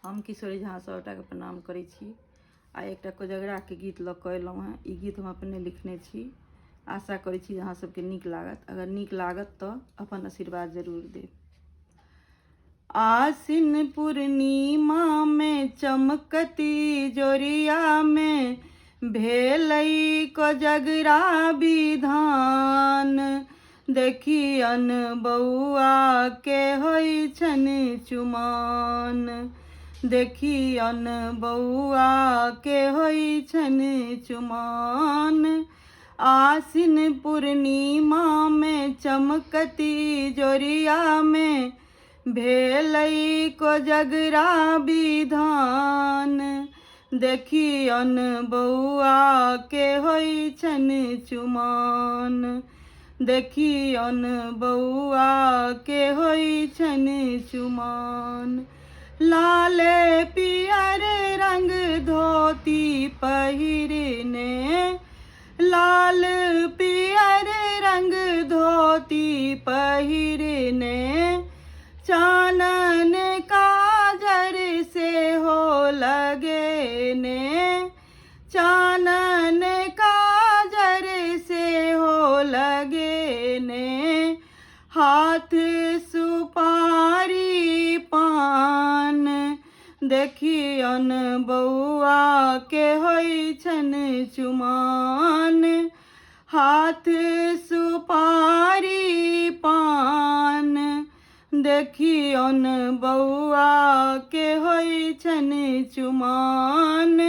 हम किशोरी झा सबटा के प्रणाम करै छी। आ एकटा कोजगरा के गीत लऽ कऽ एलहुँ हेँ। ई गीत हम अपने लिखने छी। आशा करै छी अहाँ सबके नीक लागत। अगर नीक लागत तऽ अपन आशीर्वाद जरूर देब। आसिन पूर्णिमा में चमकती जोरिया में भेलै कोजगरा विधान। देखियन बौआ के होइ छन चुमान। देखियन बौआ के होइ छन चुमान। आसिन पूर्णिमा में चमकती जोरिया में भेलै कोजगरा विधान। देखियन बौआ के होइ छन चुमान। देखियन बौआ के होइ छन चुमान। लाले पियर रंग धोती पहिरने। लाल पियर रंग धोती पहिरने। चानन काजर से हो लगेने। चानन काजर से हो लगेने। हाथ सुपारी पान। देखियन बौआ के होइ छन चुमान। हाथ सुपारी पान। देखियन बौआ के होइ छन चुमान।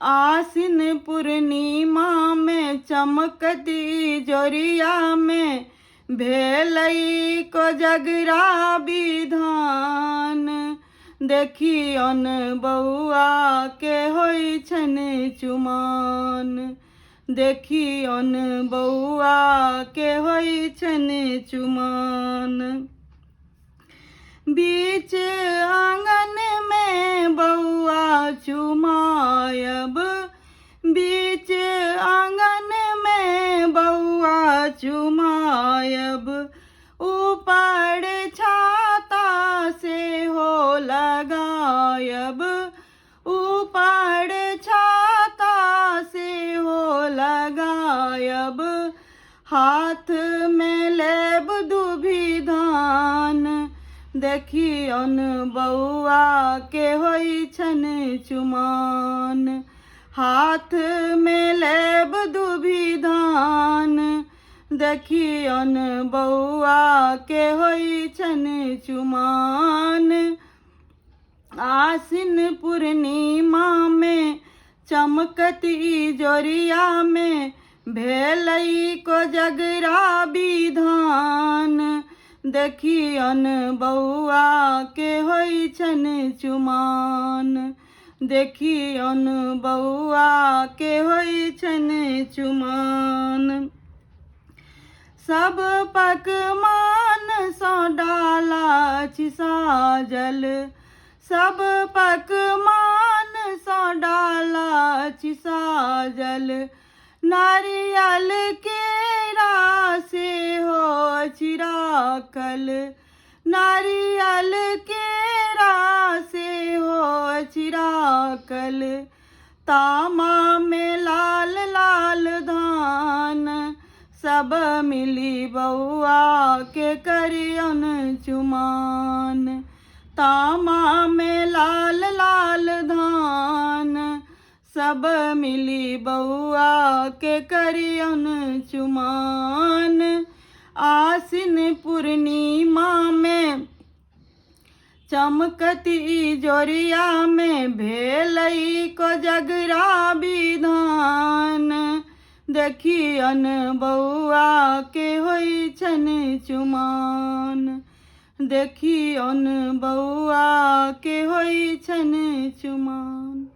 आसिन पूर्णिमा में चमकती जोरिया में भेलै कोजगरा विधान। देखियन बौआ के होइ छन चुमान। देखियन बौआ के होइ छन चुमान। बीच आंगन में बौआ चुमायब। बीच आंगन में बौआ चुमायब। ऊपर छाता से हो लगायब। ऊपर छाता से हो लगायब। हाथ में लेब दुभि धान। देखियन बौआ के होइ छन चुमान। हाथ में लेब दुभि धान। देखियन बौआ के होइ छन चुमान। आसिन पूर्णिमा में चमकती जोरिया में भेलै कोजगरा विधान। देखियन बौआ के होइ छन चुमान। देखियन बौआ के होइ छन चुमान। सब पकवान सँ डाला अछि साजल। सब पकवान सँ डाला अछि साजल। नारियल केरा से हो अछि राखल। नारियल केरा से हो अछि राखल। तामा में लाल लाल धान। सब मिली बौआ के करियन चुमान। तामा में लाल लाल धान। सब मिली बौआ के करियन चुमान। आसिन पूर्णिमा में चमकती जोरिया में भेलै कोजगरा विधान। देखियन बौआ के होइ छन चुमान। देखियन बौआ के होइ छन चुमान।